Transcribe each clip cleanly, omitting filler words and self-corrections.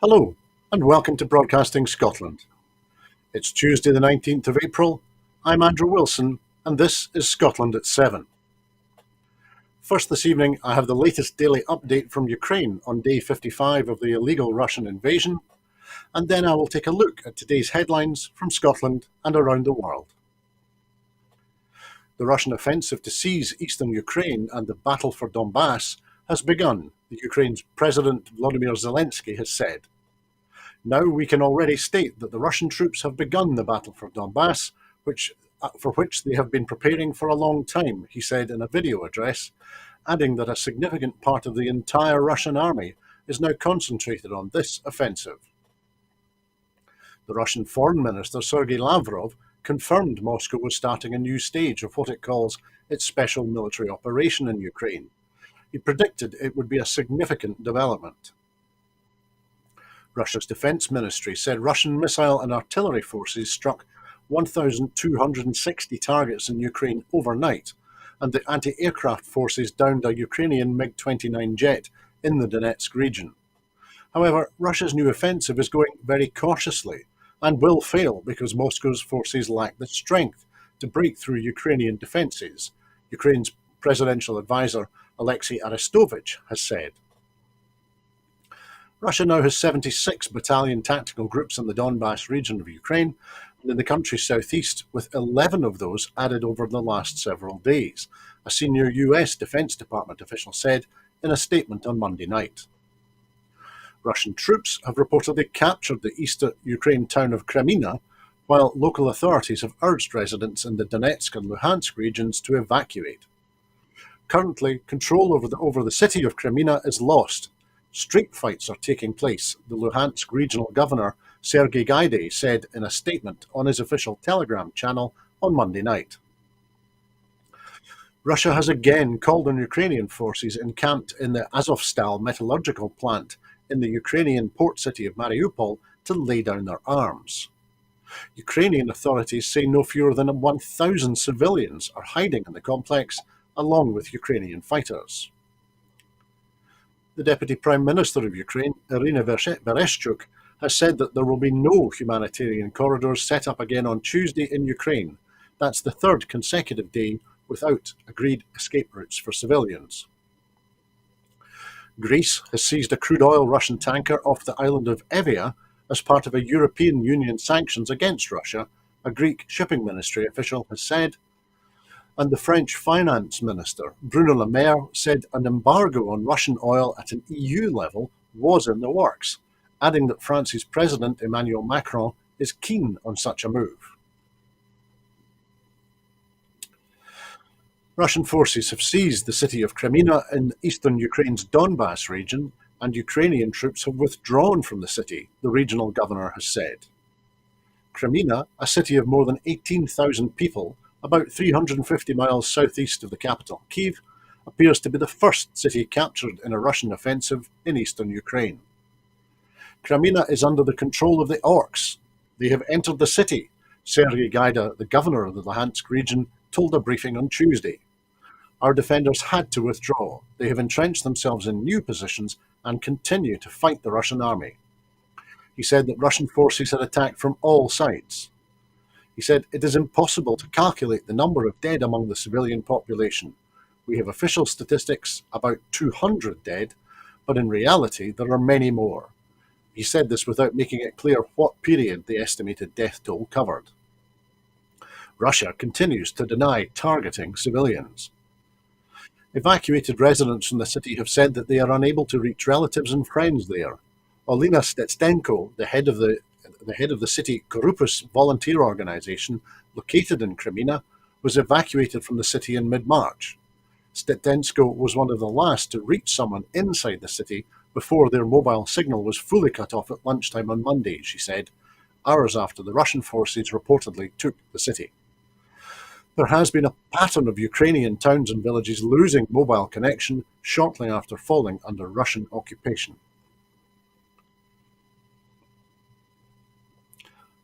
Hello, and welcome to Broadcasting Scotland. It's Tuesday, the 19th of April. I'm Andrew Wilson, and this is Scotland at 7. First this evening, I have the latest daily update from Ukraine on day 55 of the illegal Russian invasion, and then I will take a look at today's headlines from Scotland and around the world. The Russian offensive to seize eastern Ukraine and the battle for Donbass has begun, the Ukraine's President Volodymyr Zelensky has said. Now we can already state that the Russian troops have begun the battle for Donbass, for which they have been preparing for a long time, he said in a video address, adding that a significant part of the entire Russian army is now concentrated on this offensive. The Russian Foreign Minister Sergei Lavrov confirmed Moscow was starting a new stage of what it calls its special military operation in Ukraine. He predicted it would be a significant development. Russia's defense ministry said Russian missile and artillery forces struck 1,260 targets in Ukraine overnight, and the anti-aircraft forces downed a Ukrainian MiG-29 jet in the Donetsk region. However, Russia's new offensive is going very cautiously and will fail because Moscow's forces lack the strength to break through Ukrainian defenses, Ukraine's presidential advisor Alexei Arestovich has said. Russia now has 76 battalion tactical groups in the Donbass region of Ukraine and in the country's southeast, with 11 of those added over the last several days, a senior US Defense Department official said in a statement on Monday night. Russian troops have reportedly captured the eastern Ukraine town of Kreminna, while local authorities have urged residents in the Donetsk and Luhansk regions to evacuate. Currently, control over the city of Kreminna is lost. Street fights are taking place, the Luhansk regional governor Sergei Gaidai said in a statement on his official Telegram channel on Monday night. Russia has again called on Ukrainian forces encamped in the Azovstal metallurgical plant in the Ukrainian port city of Mariupol to lay down their arms. Ukrainian authorities say no fewer than 1,000 civilians are hiding in the complex, along with Ukrainian fighters. The Deputy Prime Minister of Ukraine, Irina Vereshchuk, has said that there will be no humanitarian corridors set up again on Tuesday in Ukraine. That's the third consecutive day without agreed escape routes for civilians. Greece has seized a crude oil Russian tanker off the island of Evia as part of a European Union sanctions against Russia, a Greek shipping ministry official has said. And the French finance minister, Bruno Le Maire, said an embargo on Russian oil at an EU level was in the works, adding that France's President Emmanuel Macron is keen on such a move. Russian forces have seized the city of Kreminna in eastern Ukraine's Donbass region, and Ukrainian troops have withdrawn from the city, the regional governor has said. Kreminna, a city of more than 18,000 people, about 350 miles southeast of the capital, Kyiv, appears to be the first city captured in a Russian offensive in eastern Ukraine. Kreminna is under the control of the Orks. They have entered the city, Sergei Gaida, the governor of the Luhansk region, told a briefing on Tuesday. Our defenders had to withdraw. They have entrenched themselves in new positions and continue to fight the Russian army. He said that Russian forces had attacked from all sides. He said, it is impossible to calculate the number of dead among the civilian population. We have official statistics about 200 dead, but in reality there are many more. He said this without making it clear what period the estimated death toll covered. Russia continues to deny targeting civilians. Evacuated residents from the city have said that they are unable to reach relatives and friends there. Olena Stetstenko, the head of the city Korupus volunteer organization located in Kreminna, was evacuated from the city in mid-March. Stetstenko was one of the last to reach someone inside the city before their mobile signal was fully cut off at lunchtime on Monday, she said, hours after the Russian forces reportedly took the city. There has been a pattern of Ukrainian towns and villages losing mobile connection shortly after falling under Russian occupation.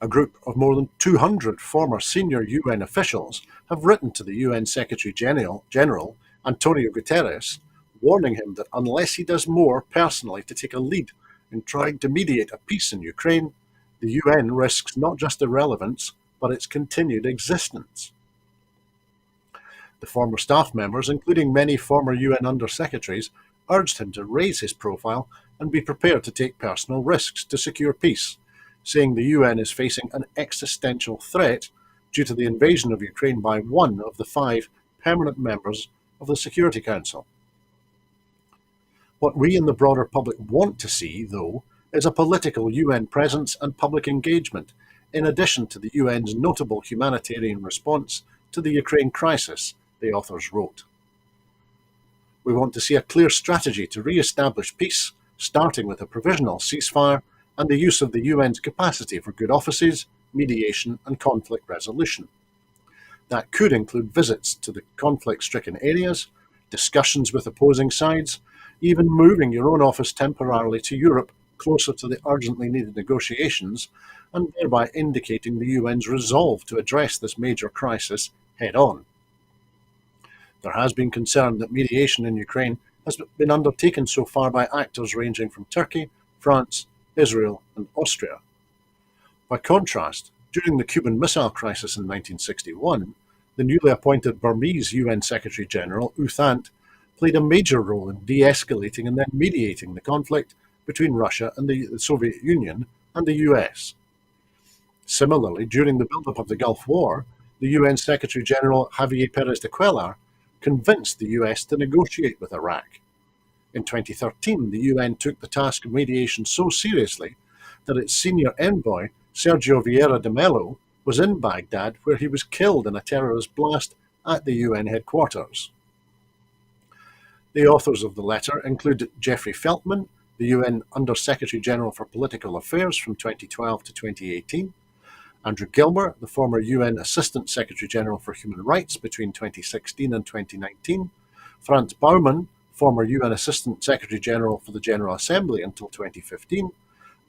A group of more than 200 former senior UN officials have written to the UN Secretary General Antonio Guterres, warning him that unless he does more personally to take a lead in trying to mediate a peace in Ukraine, the UN risks not just irrelevance, but its continued existence. The former staff members, including many former UN Under-Secretaries, urged him to raise his profile and be prepared to take personal risks to secure peace, saying the UN is facing an existential threat due to the invasion of Ukraine by one of the 5 permanent members of the Security Council. What we in the broader public want to see, though, is a political UN presence and public engagement, in addition to the UN's notable humanitarian response to the Ukraine crisis, the authors wrote. We want to see a clear strategy to re-establish peace, starting with a provisional ceasefire and the use of the UN's capacity for good offices, mediation and conflict resolution. That could include visits to the conflict-stricken areas, discussions with opposing sides, even moving your own office temporarily to Europe closer to the urgently needed negotiations, and thereby indicating the UN's resolve to address this major crisis head-on. There has been concern that mediation in Ukraine has been undertaken so far by actors ranging from Turkey, France, Israel and Austria. By contrast, during the Cuban Missile Crisis in 1961, the newly appointed Burmese UN Secretary-General, U Thant, played a major role in de-escalating and then mediating the conflict between Russia and the Soviet Union and the US. Similarly, during the build-up of the Gulf War, the UN Secretary-General Javier Perez de Cuellar convinced the US to negotiate with Iraq. In 2013, the UN took the task of mediation so seriously that its senior envoy, Sergio Vieira de Mello, was in Baghdad, where he was killed in a terrorist blast at the UN headquarters. The authors of the letter include Jeffrey Feltman, the UN Under-Secretary-General for Political Affairs from 2012 to 2018, Andrew Gilmer, the former UN Assistant Secretary-General for Human Rights between 2016 and 2019, Franz Baumann, former UN Assistant Secretary-General for the General Assembly until 2015,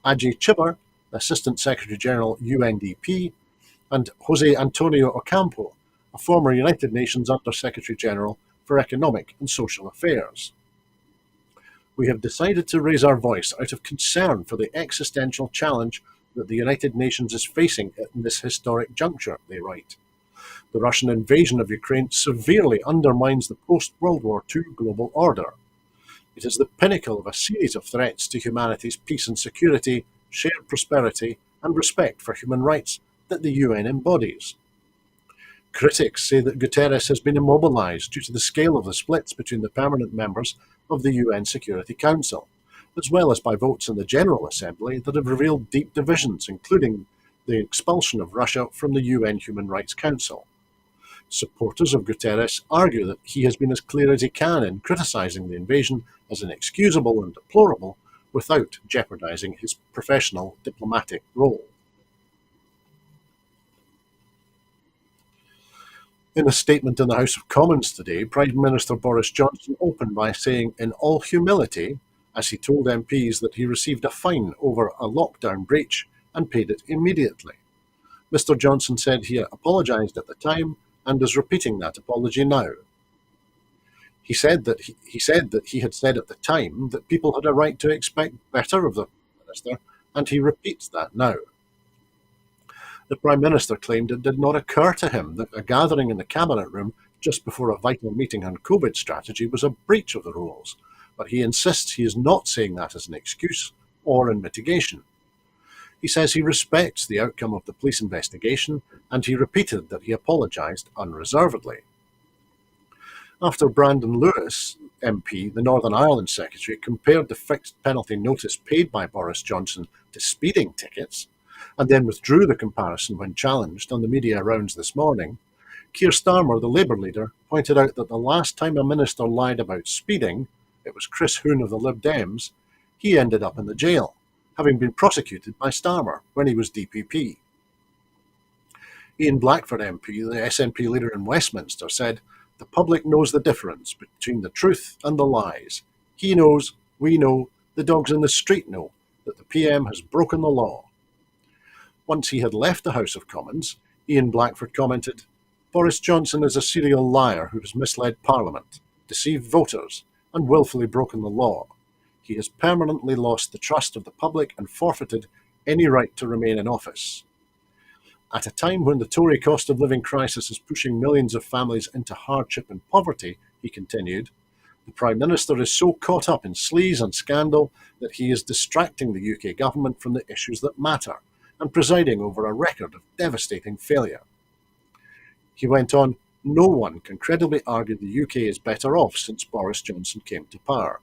Ajay Chibber, Assistant Secretary-General UNDP, and Jose Antonio Ocampo, a former United Nations Under-Secretary-General for Economic and Social Affairs. We have decided to raise our voice out of concern for the existential challenge that the United Nations is facing at this historic juncture, they write. The Russian invasion of Ukraine severely undermines the post-World War II global order. It is the pinnacle of a series of threats to humanity's peace and security, shared prosperity, and respect for human rights that the UN embodies. Critics say that Guterres has been immobilized due to the scale of the splits between the permanent members of the UN Security Council, as well as by votes in the General Assembly that have revealed deep divisions, including the expulsion of Russia from the UN Human Rights Council. Supporters of Guterres argue that he has been as clear as he can in criticizing the invasion as inexcusable and deplorable without jeopardizing his professional diplomatic role. In a statement in the House of Commons today, Prime Minister Boris Johnson opened by saying, in all humility, as he told MPs that he received a fine over a lockdown breach and paid it immediately. Mr Johnson said he apologised at the time and is repeating that apology now. He said that he had said at the time that people had a right to expect better of the Minister, and he repeats that now. The Prime Minister claimed it did not occur to him that a gathering in the Cabinet Room just before a vital meeting on COVID strategy was a breach of the rules, but he insists he is not saying that as an excuse or in mitigation. He says he respects the outcome of the police investigation, and he repeated that he apologised unreservedly. After Brandon Lewis, MP, the Northern Ireland Secretary, compared the fixed penalty notice paid by Boris Johnson to speeding tickets, and then withdrew the comparison when challenged on the media rounds this morning, Keir Starmer, the Labour leader, pointed out that the last time a minister lied about speeding, it was Chris Huhne of the Lib Dems, he ended up in the jail, having been prosecuted by Starmer when he was DPP. Ian Blackford MP, the SNP leader in Westminster, said, "The public knows the difference between the truth and the lies. He knows, we know, the dogs in the street know that the PM has broken the law." Once he had left the House of Commons, Ian Blackford commented, "Boris Johnson is a serial liar who has misled Parliament, deceived voters, and willfully broken the law. he has permanently lost the trust of the public and forfeited any right to remain in office. At a time when the Tory cost of living crisis is pushing millions of families into hardship and poverty, he continued, the Prime Minister is so caught up in sleaze and scandal that he is distracting the UK government from the issues that matter and presiding over a record of devastating failure. He went on, no one can credibly argue the UK is better off since Boris Johnson came to power.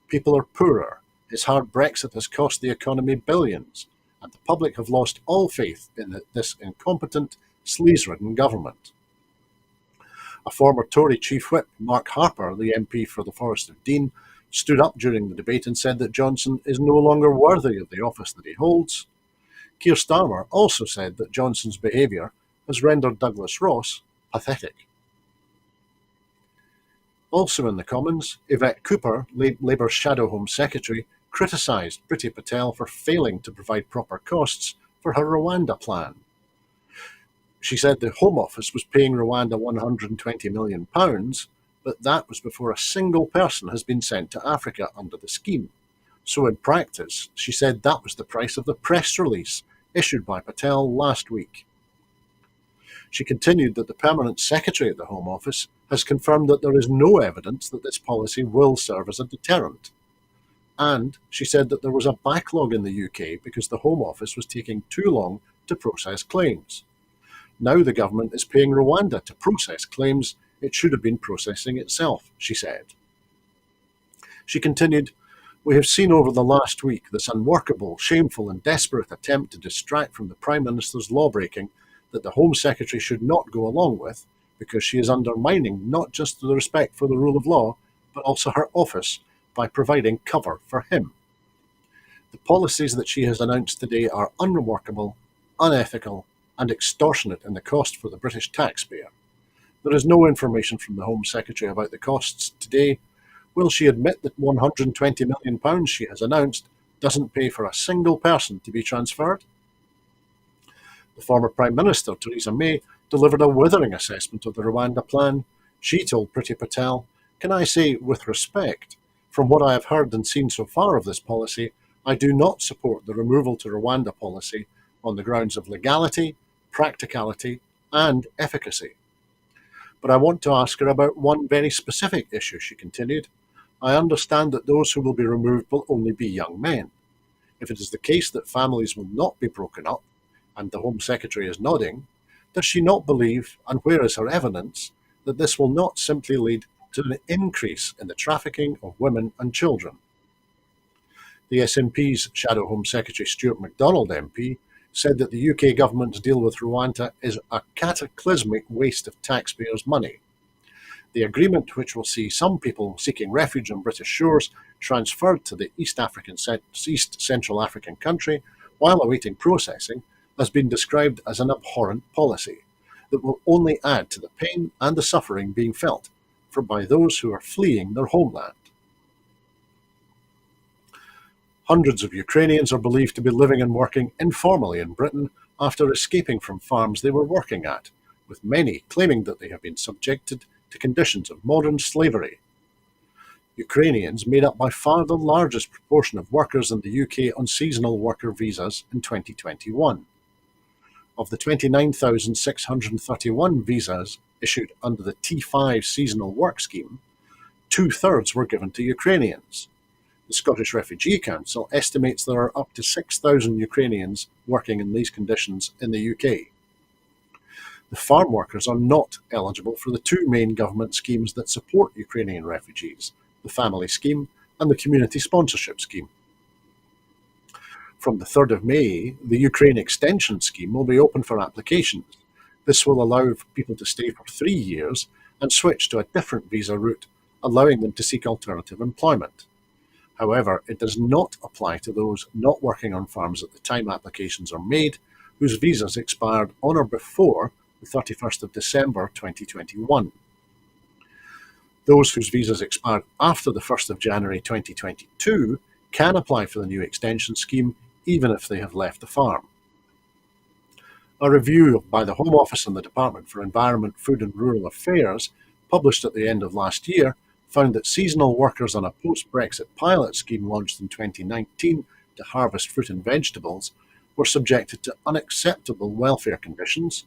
People are poorer, his hard Brexit has cost the economy billions, and the public have lost all faith in this incompetent, sleaze-ridden government. A former Tory Chief Whip, Mark Harper, the MP for the Forest of Dean, stood up during the debate and said that Johnson is no longer worthy of the office that he holds. Keir Starmer also said that Johnson's behaviour has rendered Douglas Ross pathetic. Also in the Commons, Yvette Cooper, Labour's Shadow Home Secretary, criticised Priti Patel for failing to provide proper costs for her Rwanda plan. She said the Home Office was paying Rwanda £120 million, but that was before a single person has been sent to Africa under the scheme. So in practice, she said that was the price of the press release issued by Patel last week. She continued that the Permanent Secretary at the Home Office has confirmed that there is no evidence that this policy will serve as a deterrent. And she said that there was a backlog in the UK because the Home Office was taking too long to process claims. Now the government is paying Rwanda to process claims it should have been processing itself, she said. She continued, we have seen over the last week this unworkable, shameful and desperate attempt to distract from the Prime Minister's law-breaking that the Home Secretary should not go along with because she is undermining not just the respect for the rule of law, but also her office by providing cover for him. The policies that she has announced today are unworkable, unethical, and extortionate in the cost for the British taxpayer. There is no information from the Home Secretary about the costs today. Will she admit that £120 million she has announced doesn't pay for a single person to be transferred? The former Prime Minister, Theresa May, delivered a withering assessment of the Rwanda plan. She told Priti Patel, can I say, with respect, from what I have heard and seen so far of this policy, I do not support the removal to Rwanda policy on the grounds of legality, practicality, and efficacy. But I want to ask her about one very specific issue, she continued. I understand that those who will be removed will only be young men. If it is the case that families will not be broken up, and the Home Secretary is nodding, does she not believe, and where is her evidence, that this will not simply lead to an increase in the trafficking of women and children? The SNP's Shadow Home Secretary Stuart MacDonald MP said that the UK government's deal with Rwanda is a cataclysmic waste of taxpayers' money. The agreement, which will see some people seeking refuge on British shores transferred to the East Central African country while awaiting processing, has been described as an abhorrent policy that will only add to the pain and the suffering being felt by those who are fleeing their homeland. Hundreds of Ukrainians are believed to be living and working informally in Britain after escaping from farms they were working at, with many claiming that they have been subjected to conditions of modern slavery. Ukrainians made up by far the largest proportion of workers in the UK on seasonal worker visas in 2021. Of the 29,631 visas issued under the T5 seasonal work scheme, 2/3 were given to Ukrainians. The Scottish Refugee Council estimates there are up to 6,000 Ukrainians working in these conditions in the UK. The farm workers are not eligible for the two main government schemes that support Ukrainian refugees, the Family Scheme and the Community Sponsorship Scheme. From the 3rd of May, the Ukraine Extension Scheme will be open for applications. This will allow people to stay for 3 years and switch to a different visa route, allowing them to seek alternative employment. However, it does not apply to those not working on farms at the time applications are made, whose visas expired on or before the 31st of December 2021. Those whose visas expired after the 1st of January 2022 can apply for the new extension scheme even if they have left the farm. A review by the Home Office and the Department for Environment, Food and Rural Affairs, published at the end of last year, found that seasonal workers on a post-Brexit pilot scheme launched in 2019 to harvest fruit and vegetables were subjected to unacceptable welfare conditions.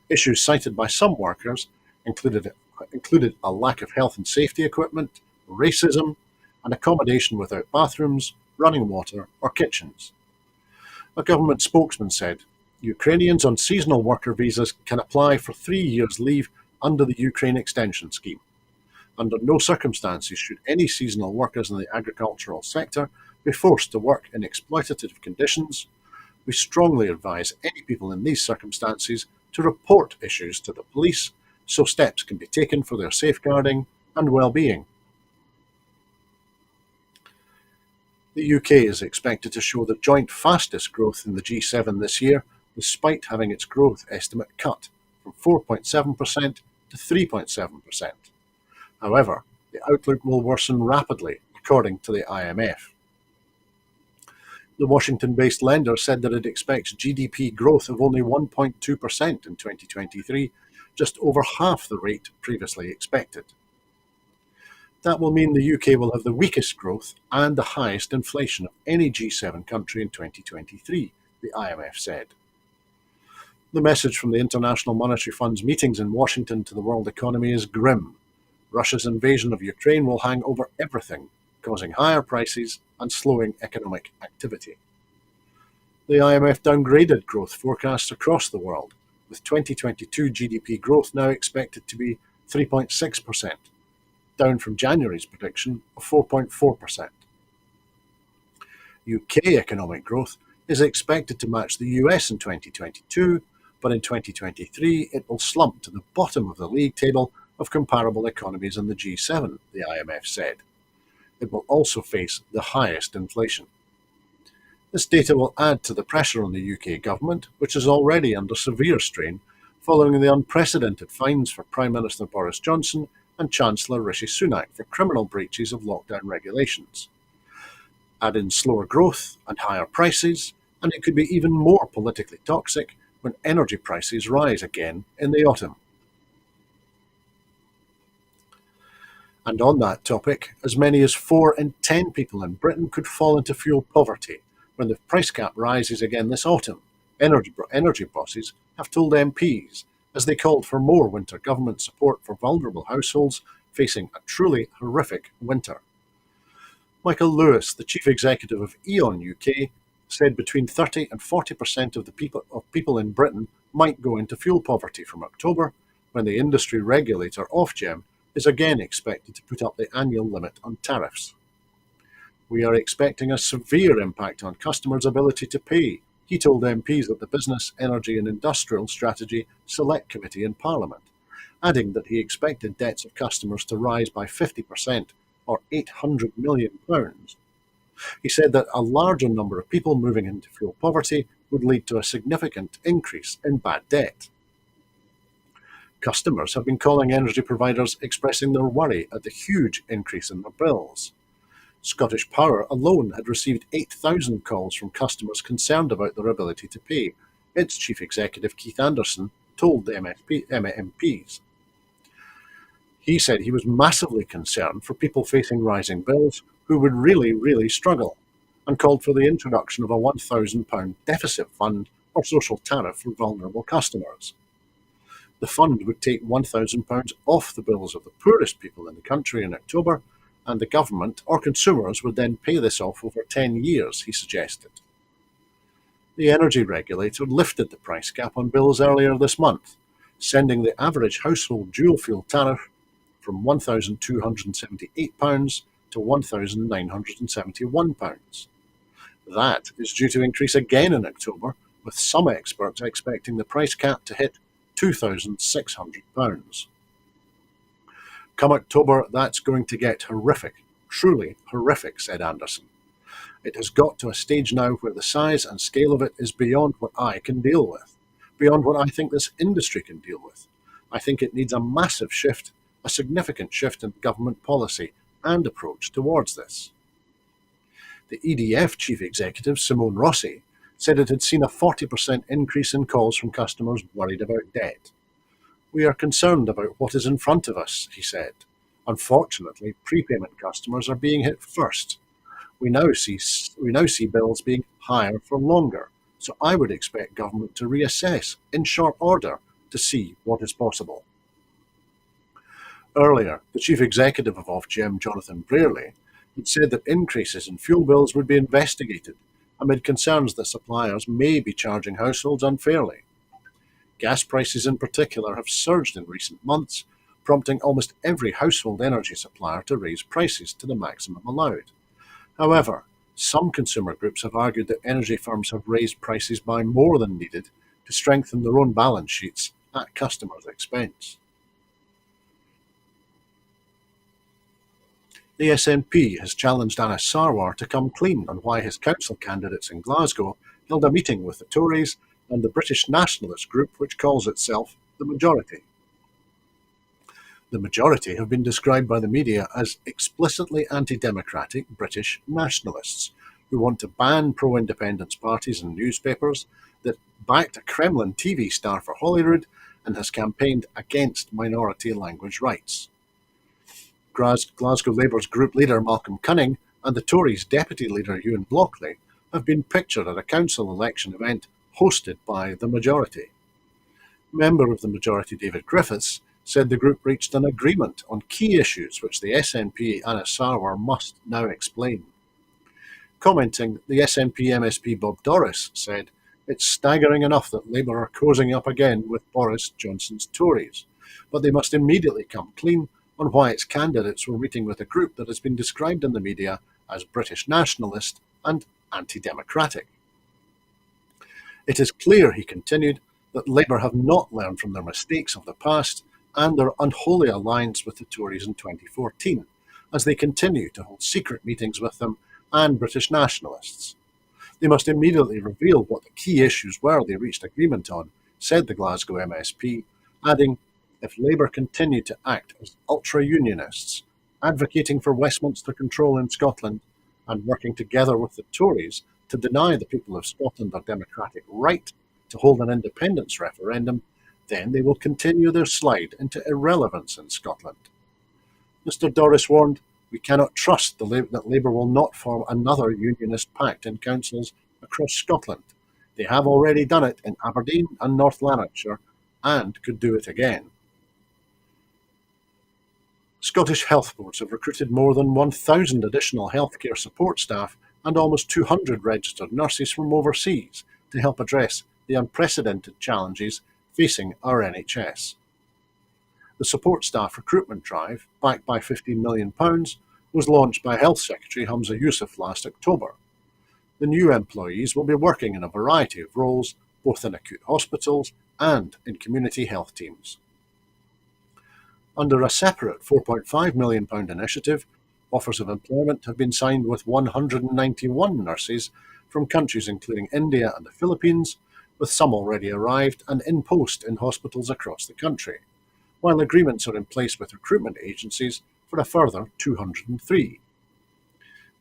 Issues cited by some workers included a lack of health and safety equipment, racism, and accommodation without bathrooms, running water, or kitchens. A government spokesman said, Ukrainians on seasonal worker visas can apply for 3 years leave under the Ukraine Extension Scheme. Under no circumstances should any seasonal workers in the agricultural sector be forced to work in exploitative conditions. We strongly advise any people in these circumstances to report issues to the police so steps can be taken for their safeguarding and well-being. The UK is expected to show the joint fastest growth in the G7 this year, despite having its growth estimate cut from 4.7% to 3.7%. However, the outlook will worsen rapidly, according to the IMF. The Washington-based lender said that it expects GDP growth of only 1.2% in 2023, just over half the rate previously expected. That will mean the UK will have the weakest growth and the highest inflation of any G7 country in 2023, the IMF said. The message from the International Monetary Fund's meetings in Washington to the world economy is grim. Russia's invasion of Ukraine will hang over everything, causing higher prices and slowing economic activity. The IMF downgraded growth forecasts across the world, with 2022 GDP growth now expected to be 3.6%, down from January's prediction of 4.4%. UK economic growth is expected to match the US in 2022, but in 2023 it will slump to the bottom of the league table of comparable economies in the G7, the IMF said. It will also face the highest inflation. This data will add to the pressure on the UK government, which is already under severe strain following the unprecedented fines for Prime Minister Boris Johnson and Chancellor Rishi Sunak for criminal breaches of lockdown regulations. Add in slower growth and higher prices, and it could be even more politically toxic when energy prices rise again in the autumn. And on that topic, as many as 4 in 10 people in Britain could fall into fuel poverty when the price cap rises again this autumn, energy bosses have told MPs, as they called for more winter government support for vulnerable households facing a truly horrific winter. Michael Lewis, the chief executive of E.ON UK, said between 30 and 40% of people in Britain might go into fuel poverty from October, when the industry regulator Ofgem is again expected to put up the annual limit on tariffs. We are expecting a severe impact on customers' ability to pay, he told MPs at the Business, Energy and Industrial Strategy Select Committee in Parliament, adding that he expected debts of customers to rise by 50%, or £800 million. He said that a larger number of people moving into fuel poverty would lead to a significant increase in bad debt. Customers have been calling energy providers expressing their worry at the huge increase in their bills. Scottish Power alone had received 8,000 calls from customers concerned about their ability to pay, its chief executive Keith Anderson told the MPs. He said he was massively concerned for people facing rising bills who would really struggle, and called for the introduction of a £1,000 deficit fund or social tariff for vulnerable customers. The fund would take £1,000 off the bills of the poorest people in the country in October, and the government or consumers would then pay this off over 10 years, he suggested. The energy regulator lifted the price cap on bills earlier this month, sending the average household dual-fuel tariff from £1,278 to £1,971. That is due to increase again in October, with some experts expecting the price cap to hit £2,600. Come October, that's going to get horrific, truly horrific, said Anderson. It has got to a stage now where the size and scale of it is beyond what I can deal with, beyond what I think this industry can deal with. I think it needs a massive shift, a significant shift in government policy and approach towards this. The EDF chief executive, Simone Rossi, said it had seen a 40% increase in calls from customers worried about debt. We are concerned about what is in front of us, he said. Unfortunately, prepayment customers are being hit first. We now see bills being higher for longer, so I would expect government to reassess in short order to see what is possible. Earlier, the chief executive of Ofgem, Jonathan Brearley, had said that increases in fuel bills would be investigated amid concerns that suppliers may be charging households unfairly. Gas prices in particular have surged in recent months, prompting almost every household energy supplier to raise prices to the maximum allowed. However, some consumer groups have argued that energy firms have raised prices by more than needed to strengthen their own balance sheets at customers' expense. The SNP has challenged Anas Sarwar to come clean on why his council candidates in Glasgow held a meeting with the Tories and the British nationalist group which calls itself the Majority. The Majority have been described by the media as explicitly anti-democratic British nationalists who want to ban pro-independence parties and newspapers, that backed a Kremlin TV star for Holyrood and has campaigned against minority language rights. Glasgow Labour's group leader Malcolm Cunning and the Tories' deputy leader Ewan Blockley have been pictured at a council election event hosted by the Majority. Member of the Majority David Griffiths said the group reached an agreement on key issues which the SNP Anas Sarwar must now explain. Commenting, the SNP MSP Bob Doris said, "It's staggering enough that Labour are cosing up again with Boris Johnson's Tories, but they must immediately come clean on why its candidates were meeting with a group that has been described in the media as British nationalist and anti-democratic." It is clear, he continued, that Labour have not learned from their mistakes of the past and their unholy alliance with the Tories in 2014, as they continue to hold secret meetings with them and British nationalists. They must immediately reveal what the key issues were they reached agreement on, said the Glasgow MSP, adding, "If Labour continue to act as ultra-unionists, advocating for Westminster control in Scotland and working together with the Tories to deny the people of Scotland their democratic right to hold an independence referendum, then they will continue their slide into irrelevance in Scotland." Mr Doris warned, "We cannot trust that Labour will not form another unionist pact in councils across Scotland. They have already done it in Aberdeen and North Lanarkshire and could do it again." Scottish health boards have recruited more than 1,000 additional healthcare support staff and almost 200 registered nurses from overseas to help address the unprecedented challenges facing our NHS. The support staff recruitment drive, backed by £15 million, was launched by Health Secretary Humza Yousaf last October. The new employees will be working in a variety of roles, both in acute hospitals and in community health teams. Under a separate £4.5 million initiative, offers of employment have been signed with 191 nurses from countries including India and the Philippines, with some already arrived and in post in hospitals across the country, while agreements are in place with recruitment agencies for a further 203.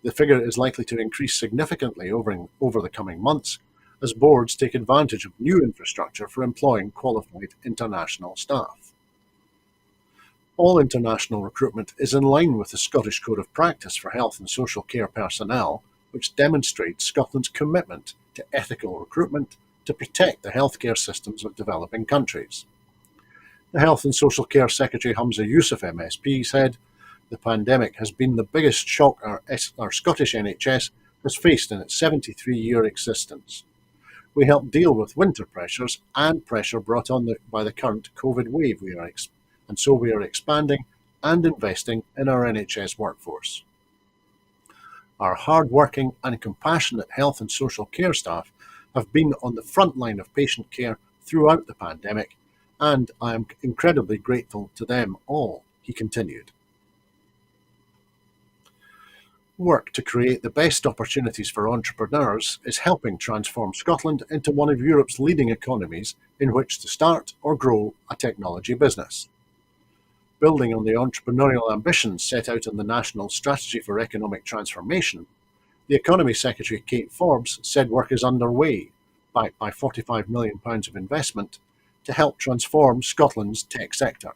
The figure is likely to increase significantly over the coming months as boards take advantage of new infrastructure for employing qualified international staff. All international recruitment is in line with the Scottish Code of Practice for Health and Social Care Personnel, which demonstrates Scotland's commitment to ethical recruitment to protect the healthcare systems of developing countries. The Health and Social Care Secretary Humza Yousaf MSP said, "The pandemic has been the biggest shock our Scottish NHS has faced in its 73-year existence. We help deal with winter pressures and pressure brought on by the current COVID wave and so we are expanding and investing in our NHS workforce. Our hard-working and compassionate health and social care staff have been on the front line of patient care throughout the pandemic, and I am incredibly grateful to them all," he continued. Work to create the best opportunities for entrepreneurs is helping transform Scotland into one of Europe's leading economies in which to start or grow a technology business. Building on the entrepreneurial ambitions set out in the National Strategy for Economic Transformation, the Economy Secretary Kate Forbes said work is underway, backed by £45 million of investment, to help transform Scotland's tech sector.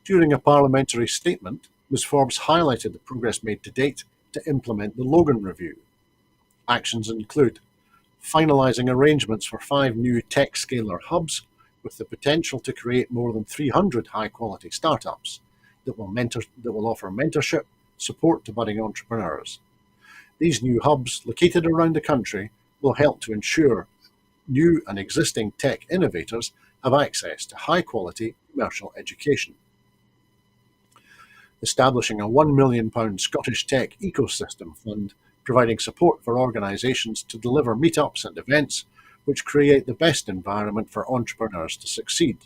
During a parliamentary statement, Ms Forbes highlighted the progress made to date to implement the Logan Review. Actions include finalising arrangements for 5 new tech scaler hubs with the potential to create more than 300 high-quality startups that will offer mentorship, support to budding entrepreneurs. These new hubs, located around the country, will help to ensure new and existing tech innovators have access to high-quality commercial education. Establishing a £1 million Scottish Tech Ecosystem Fund, providing support for organisations to deliver meetups and events which create the best environment for entrepreneurs to succeed.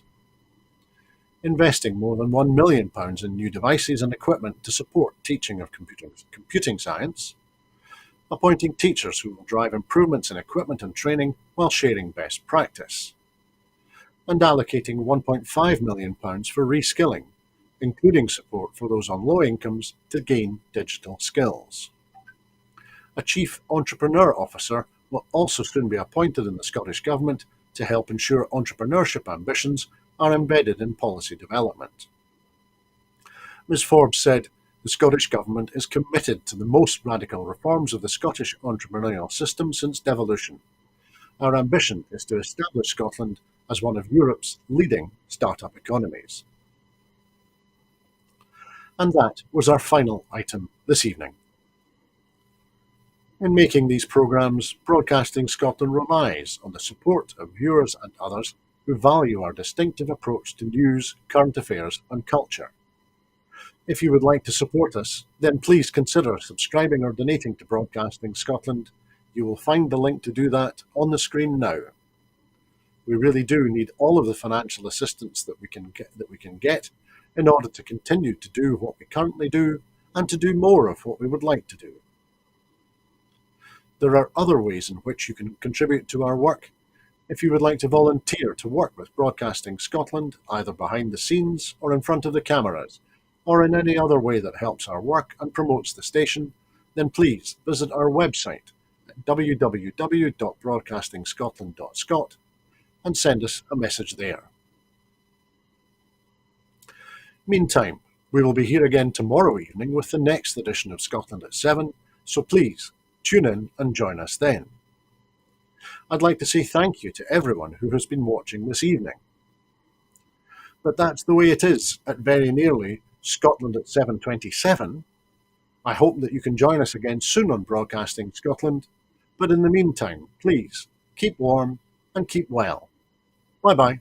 Investing more than £1 million in new devices and equipment to support teaching of computing science. Appointing teachers who will drive improvements in equipment and training while sharing best practice. And allocating £1.5 million for reskilling, including support for those on low incomes to gain digital skills. A Chief Entrepreneur Officer will also soon be appointed in the Scottish Government to help ensure entrepreneurship ambitions are embedded in policy development. Ms Forbes said, "The Scottish Government is committed to the most radical reforms of the Scottish entrepreneurial system since devolution. Our ambition is to establish Scotland as one of Europe's leading startup economies." And that was our final item this evening. In making these programmes, Broadcasting Scotland relies on the support of viewers and others who value our distinctive approach to news, current affairs and culture. If you would like to support us, then please consider subscribing or donating to Broadcasting Scotland. You will find the link to do that on the screen now. We really do need all of the financial assistance that we can get in order to continue to do what we currently do and to do more of what we would like to do. There are other ways in which you can contribute to our work. If you would like to volunteer to work with Broadcasting Scotland, either behind the scenes or in front of the cameras, or in any other way that helps our work and promotes the station, then please visit our website at www.broadcastingscotland.scot and send us a message there. Meantime, we will be here again tomorrow evening with the next edition of Scotland at 7, so please tune in and join us then. I'd like to say thank you to everyone who has been watching this evening. But that's the way it is at very nearly Scotland at 7:27. I hope that you can join us again soon on Broadcasting Scotland, but in the meantime, please keep warm and keep well. Bye-bye.